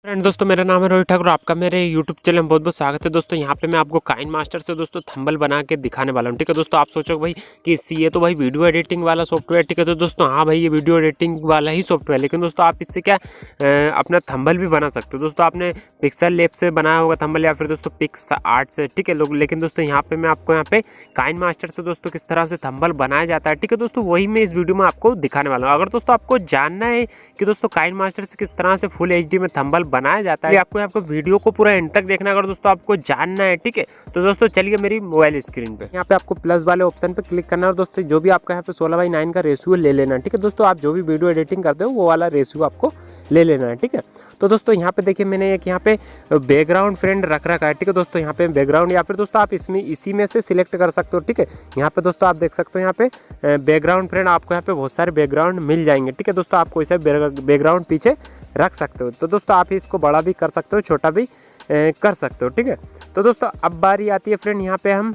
Friend दोस्तों, मेरा नाम है रोहित ठाकुर। आपका मेरे यूट्यूब चैनल में बहुत बहुत स्वागत है। दोस्तों यहाँ पे मैं आपको काइनमास्टर से दोस्तों थंबनेल बना के दिखाने वाला हूँ। ठीक है दोस्तों, आप सोचो भाई कि ये तो भाई वीडियो एडिटिंग वाला सॉफ्टवेयर। ठीक है तो दोस्तों, हाँ भाई ये वीडियो एडिटिंग वाला ही सॉफ्टवेयर, लेकिन दोस्तों आप इससे क्या अपना थंबनेल भी बना सकते हो। दोस्तों आपने पिक्सल लैब से बनाया होगा थंबनेल या फिर दोस्तों पिक्स आर्ट से। ठीक है लोग, लेकिन दोस्तों यहाँ पे मैं आपको यहाँ पे काइनमास्टर से दोस्तों किस तरह से थंबनेल बनाया जाता है। ठीक है दोस्तों, वही मैं इस वीडियो में आपको दिखाने वाला हूँ। अगर दोस्तों आपको जानना है कि दोस्तों काइनमास्टर से किस तरह से फुल एचडी में थंबनेल बनाया जाता है, आपको वीडियो को पूरा एंड तक देखना अगर दोस्तों आपको जानना है। ठीक है तो दोस्तों चलिए मेरी मोबाइल स्क्रीन पे यहाँ पे आपको प्लस वाले ऑप्शन पे क्लिक करना है और दोस्तों जो भी आपका यहाँ पे 16:9 का रेशियो ले लेना है। ठीक है दोस्तों, आप जो भी वीडियो एडिटिंग करते हो वो वाला रेशियो आपको ले लेना है। ठीक है तो दोस्तों यहाँ पे देखिए मैंने एक यहाँ पे बैकग्राउंड फ्रेंड रख रखा है। ठीक है दोस्तों, यहाँ पे बैकग्राउंड या फिर दोस्तों आप इसमें इसी में से सिलेक्ट कर सकते हो। ठीक है, यहाँ पे दोस्तों आप देख सकते हो यहाँ पे बैकग्राउंड फ्रेंड, आपको यहाँ पे बहुत सारे बैकग्राउंड मिल जाएंगे। ठीक है दोस्तों, आप कोई सा बैकग्राउंड पीछे रख सकते हो। तो दोस्तों आप इसको बड़ा भी कर सकते हो, छोटा भी कर सकते हो। ठीक है तो दोस्तों अब बारी आती है फ्रेंड यहाँ पे हम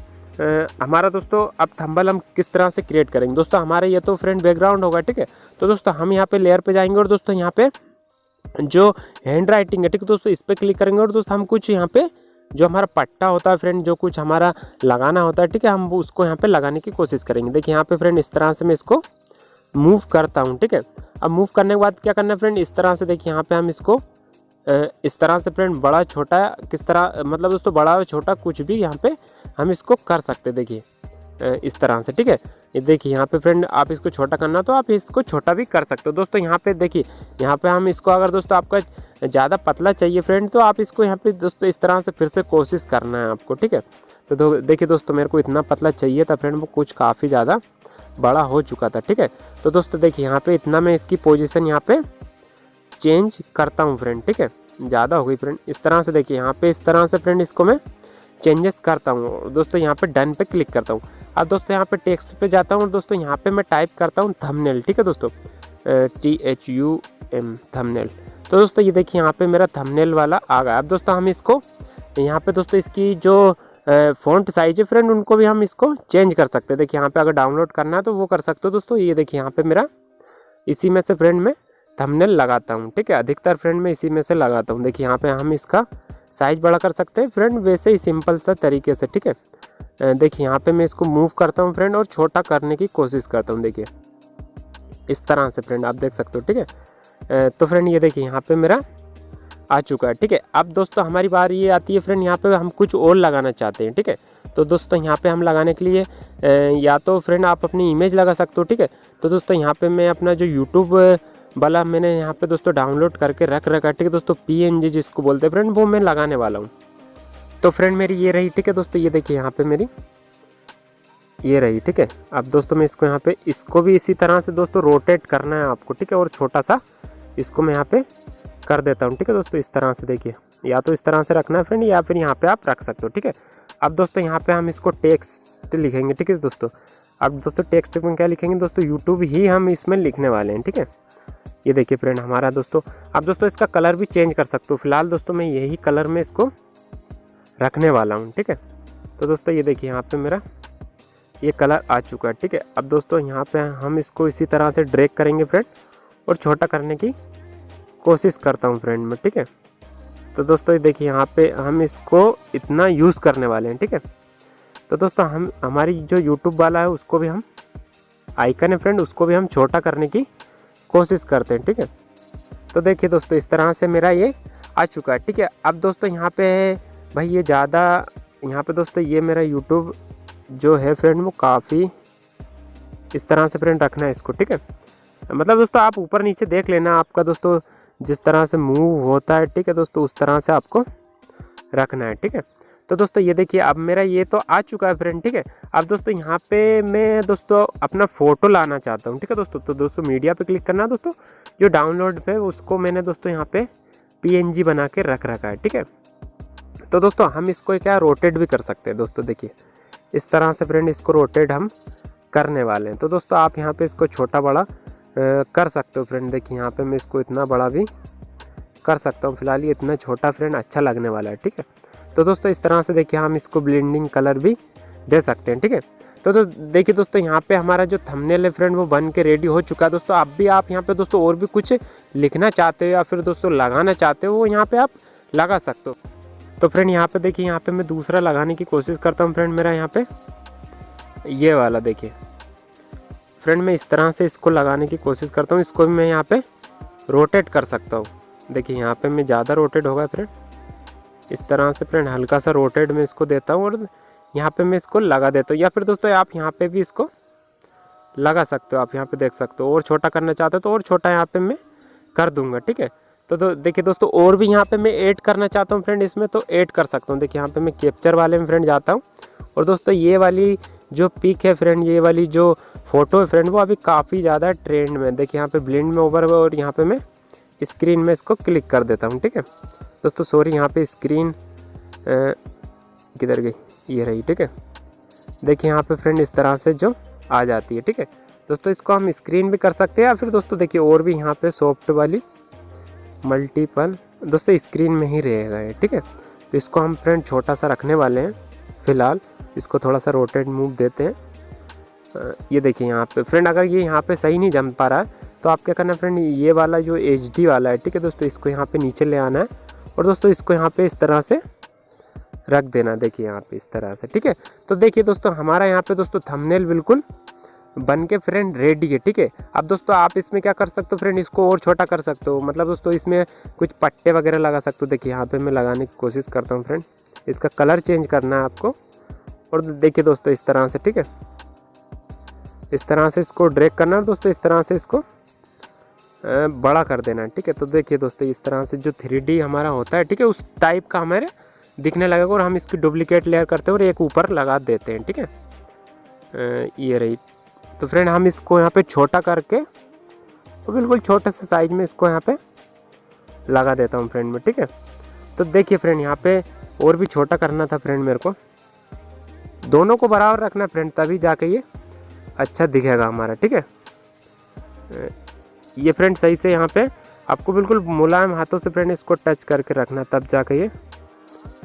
हमारा दोस्तों अब थंबनेल हम किस तरह से क्रिएट करेंगे। दोस्तों हमारे ये तो फ्रेंड बैकग्राउंड होगा। ठीक है तो दोस्तों हम यहाँ पे लेयर पे जाएंगे और दोस्तों यहाँ पे जो हैंड राइटिंग है, ठीक है दोस्तों, इस पर क्लिक करेंगे और दोस्तों हम कुछ यहाँ पे जो हमारा पट्टा होता है फ्रेंड, जो कुछ हमारा लगाना होता है, ठीक है, हम उसको यहाँ पे लगाने की कोशिश करेंगे। देखिए यहाँ पे फ्रेंड इस तरह से मैं इसको मूव करता हूँ। ठीक है, अब मूव करने के बाद क्या करना है फ्रेंड, इस तरह से देखिए यहाँ पे हम इसको इस तरह से फ्रेंड बड़ा छोटा किस तरह, मतलब दोस्तों बड़ा और छोटा कुछ भी यहाँ पे हम इसको कर सकते हैं। देखिए इस तरह से। ठीक है, ये देखिए यहाँ पे फ्रेंड आप इसको छोटा करना तो आप इसको छोटा भी कर सकते हो। दोस्तों यहाँ पे देखिए, यहाँ पे हम इसको अगर दोस्तों आपका ज़्यादा पतला चाहिए फ्रेंड तो आप इसको यहाँ पे दोस्तों इस तरह से फिर से कोशिश करना है आपको। ठीक है तो देखिए दोस्तों मेरे को इतना पतला चाहिए था फ्रेंड, वो कुछ काफ़ी ज़्यादा बड़ा हो चुका था। ठीक है तो दोस्तों देखिए यहाँ पे इतना मैं इसकी पोजीशन यहाँ पे चेंज करता हूँ फ्रेंड। ठीक है, ज़्यादा हो गई फ्रेंड, इस तरह से देखिए यहाँ पे इस तरह से फ्रेंड इसको मैं चेंजेस करता हूँ। दोस्तों यहाँ पे डन पे क्लिक करता हूँ। अब दोस्तों यहाँ पे टेक्स्ट पे जाता हूँ और दोस्तों यहाँ पे मैं टाइप करता हूँ थंबनेल। ठीक है दोस्तों, THUM थंबनेल। तो दोस्तों ये देखिए यहाँ पे मेरा थंबनेल वाला आ गया। अब दोस्तों हम इसको यहाँ पे दोस्तों इसकी जो फ़ॉन्ट साइज है फ्रेंड उनको भी हम इसको चेंज कर सकते हैं। देखिए यहाँ पे अगर डाउनलोड करना है तो वो कर सकते हो। दोस्तों ये देखिए यहाँ पे मेरा इसी में से फ्रेंड मैं थंबनेल लगाता हूँ। ठीक है, अधिकतर फ्रेंड मैं इसी में से लगाता हूँ। देखिए यहाँ पे हम इसका साइज बड़ा कर सकते हैं फ्रेंड, वैसे ही सिंपल सा तरीके से। ठीक है देखिए यहाँ पे मैं इसको मूव करता हूँ फ्रेंड और छोटा करने की कोशिश करता हूँ। देखिए इस तरह से फ्रेंड आप देख सकते हो। ठीक है तो फ्रेंड ये देखिए यहाँ पे मेरा आ चुका है। ठीक है, अब दोस्तों हमारी बारी ये आती है फ्रेंड, यहाँ पे हम कुछ और लगाना चाहते हैं। ठीक है तो दोस्तों यहाँ पे हम लगाने के लिए या तो फ्रेंड आप अपनी इमेज लगा सकते हो। ठीक है तो दोस्तों यहाँ पे मैं अपना जो यूट्यूब वाला मैंने यहाँ पे दोस्तों डाउनलोड करके रख रखा है। ठीक है दोस्तों, PNG जिसको बोलते हैं फ्रेंड, वो मैं लगाने वाला हूँ। तो फ्रेंड मेरी ये रही। ठीक है दोस्तों, ये देखिए यहाँ पे मेरी ये रही। ठीक है, अब दोस्तों मैं इसको यहाँ पे इसको भी इसी तरह से दोस्तों रोटेट करना है आपको। ठीक है, और छोटा सा इसको मैं यहाँ पे कर देता हूँ। ठीक है दोस्तों, इस तरह से देखिए, या तो इस तरह से रखना है फ्रेंड या फिर यहाँ पे आप रख सकते हो। ठीक है, अब दोस्तों यहाँ पे हम इसको टेक्स्ट लिखेंगे। ठीक है दोस्तों, अब दोस्तों टेक्स्ट में क्या लिखेंगे दोस्तों, यूट्यूब ही हम इसमें लिखने वाले हैं। ठीक है, ये देखिए फ्रेंड हमारा दोस्तों, अब दोस्तों इसका कलर भी चेंज कर सकते हो। फिलहाल दोस्तों मैं यही कलर में इसको रखने वाला हूँ। ठीक है तो दोस्तों ये देखिए यहाँ पे मेरा ये कलर आ चुका है। ठीक है, अब दोस्तों यहाँ पे हम इसको इसी तरह से ड्रैग करेंगे फ्रेंड और छोटा करने की कोशिश करता हूँ फ्रेंड में। ठीक है तो दोस्तों ये देखिए यहाँ पे हम इसको इतना यूज़ करने वाले हैं। ठीक है तो दोस्तों हम हमारी जो यूट्यूब वाला है उसको भी हम आइकन है फ्रेंड, उसको भी हम छोटा करने की कोशिश करते हैं। ठीक है तो देखिए दोस्तों इस तरह से मेरा ये आ चुका है। ठीक है, अब दोस्तों यहाँ पे भाई ये ज़्यादा यहाँ पे दोस्तों ये मेरा यूट्यूब जो है फ्रेंड वो काफ़ी इस तरह से फ्रेंड रखना है इसको। ठीक है, मतलब दोस्तों आप ऊपर नीचे देख लेना, आपका दोस्तों जिस तरह से मूव होता है। ठीक है दोस्तों, उस तरह से आपको रखना है। ठीक है तो दोस्तों ये देखिए अब मेरा ये तो आ चुका है फ्रेंड। ठीक है, अब दोस्तों यहाँ पे मैं दोस्तों अपना फ़ोटो लाना चाहता हूँ। ठीक है दोस्तों, तो दोस्तों मीडिया पे क्लिक करना है दोस्तों, जो डाउनलोड पे उसको मैंने दोस्तों यहाँ पे PNG बना के रख रखा है। ठीक है तो दोस्तों हम इसको क्या रोटेट भी कर सकते हैं। दोस्तों देखिए इस तरह से फ्रेंड इसको रोटेट हम करने वाले हैं। तो दोस्तों आप यहाँ पे इसको छोटा बड़ा कर सकते हो फ्रेंड। देखिए यहाँ पे मैं इसको इतना बड़ा भी कर सकता हूँ, फिलहाल ये इतना छोटा फ्रेंड अच्छा लगने वाला है। ठीक है तो दोस्तों इस तरह से देखिए हम इसको ब्लेंडिंग कलर भी दे सकते हैं। ठीक है तो देखिए दोस्तों यहाँ पे हमारा जो थंबनेल है फ्रेंड वो बन के रेडी हो चुका है दोस्तों। अब भी आप यहाँ पे दोस्तों और भी कुछ लिखना चाहते हो या फिर दोस्तों लगाना चाहते हो वो यहाँ पे आप लगा सकते हो। तो फ्रेंड यहाँ पे देखिए, यहाँ पे मैं दूसरा लगाने की कोशिश करता हूँ फ्रेंड। मेरा यहाँ पे ये वाला देखिए फ्रेंड, मैं इस तरह से इसको लगाने की कोशिश करता हूँ। इसको भी मैं यहाँ पे रोटेट कर सकता हूँ। देखिए यहाँ पे मैं ज़्यादा रोटेट होगा फ्रेंड, इस तरह से फ्रेंड हल्का सा रोटेट मैं इसको देता हूँ और यहाँ पे मैं इसको लगा देता हूँ। या फिर दोस्तों आप यहाँ पे भी इसको लगा सकते हो, आप यहाँ पे देख सकते हो। और छोटा करना चाहते हो तो और छोटा यहाँ पे मैं कर दूंगा, ठीक है। तो देखिए दोस्तों और भी यहाँ पे मैं ऐड करना चाहता हूँ फ्रेंड इसमें, तो ऐड कर सकता हूँ। देखिए यहाँ पे मैं कैप्चर वाले में फ्रेंड जाता हूँ और दोस्तों ये वाली जो पिक है फ्रेंड, ये वाली जो फोटो है फ्रेंड, वो अभी काफ़ी ज़्यादा ट्रेंड में। देखिए यहाँ पे ब्लेंड में ओवर और यहाँ पे मैं स्क्रीन में इसको क्लिक कर देता हूँ, ठीक है दोस्तों। सॉरी यहाँ पे स्क्रीन किधर गई, ये रही, ठीक है। देखिए यहाँ पे फ्रेंड इस तरह से जो आ जाती है, ठीक है दोस्तों। इसको हम स्क्रीन भी कर सकते हैं या फिर दोस्तों देखिए और भी यहाँ पे सॉफ्ट वाली मल्टीपल दोस्तों स्क्रीन में ही रहेगा ये, ठीक है। तो इसको हम फ्रेंड छोटा सा रखने वाले हैं फ़िलहाल। इसको थोड़ा सा रोटेट मूव देते हैं। ये देखिए यहाँ पे फ्रेंड, अगर ये यहाँ पे सही नहीं जम पा रहा है तो आप क्या करना है फ्रेंड, ये वाला जो HD वाला है, ठीक है दोस्तों, इसको यहाँ पे नीचे ले आना है और दोस्तों इसको यहाँ पे इस तरह से रख देना। देखिए यहाँ पे इस तरह से, ठीक है। तो देखिए दोस्तों हमारा यहाँ पे दोस्तों थंबनेल बिल्कुल बन के फ्रेंड रेडी है, ठीक है। अब दोस्तों आप इसमें क्या कर सकते हो फ्रेंड, इसको और छोटा कर सकते हो। मतलब दोस्तों इसमें कुछ पट्टे वगैरह लगा सकते हो। देखिए यहाँ पे मैं लगाने की कोशिश करता हूँ फ्रेंड, इसका कलर चेंज करना है आपको। और देखिए दोस्तों इस तरह से, ठीक है, इस तरह से इसको ड्रैग करना है दोस्तों, इस तरह से इसको बड़ा कर देना है, ठीक है। तो देखिए दोस्तों इस तरह से जो 3D हमारा होता है, ठीक है, उस टाइप का हमारे दिखने लगेगा। और हम इसकी डुप्लीकेट लेयर करते हैं और एक ऊपर लगा देते हैं, ठीक है। ये रही। तो फ्रेंड हम इसको यहाँ पे छोटा करके तो बिल्कुल छोटे से साइज में इसको यहाँ पे लगा देता हूँ फ्रेंड में, ठीक है। तो देखिए फ्रेंड यहाँ पे और भी छोटा करना था फ्रेंड मेरे को, दोनों को बराबर रखना फ्रेंड, तभी जाके ये अच्छा दिखेगा हमारा, ठीक है। ये फ्रेंड सही से यहाँ पे आपको बिल्कुल मुलायम हाथों से फ्रेंड इसको टच करके रखना, तब जाके ये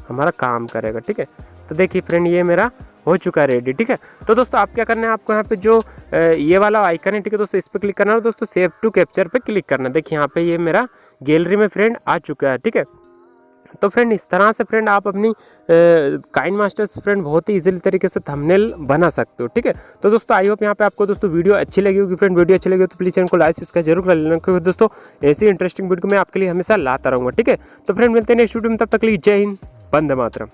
हमारा काम करेगा, ठीक है। तो देखिए फ्रेंड ये मेरा हो चुका है रेडी, ठीक है। तो दोस्तों आप क्या करना है, आपको यहाँ पे जो ये वाला आइकन है, ठीक है दोस्तों, इस पर क्लिक करना है और दोस्तों सेव टू कैप्चर पे क्लिक करना है। देखिए यहाँ पे ये मेरा गैलरी में फ्रेंड आ चुका है, ठीक है। तो फ्रेंड इस तरह से फ्रेंड आप अपनी काइनमास्टर से फ्रेंड बहुत ही इजीली तरीके से थंबनेल बना सकते हो, ठीक है। तो दोस्तों आई होप यहाँ पे आपको दोस्तों वीडियो अच्छी लगी होगी फ्रेंड। वीडियो अच्छी लगी तो प्लीज़ चैनल को लाइक सब्सक्राइब जरूर कर लेना, क्योंकि दोस्तों ऐसी इंटरेस्टिंग वीडियो मैं आपके लिए हमेशा लाता रहूँगा, ठीक है। तो फ्रेंड मिलते हैं नेक्स्ट वीडियो में, तब तक के लिए जय हिंद, वंदे मातरम।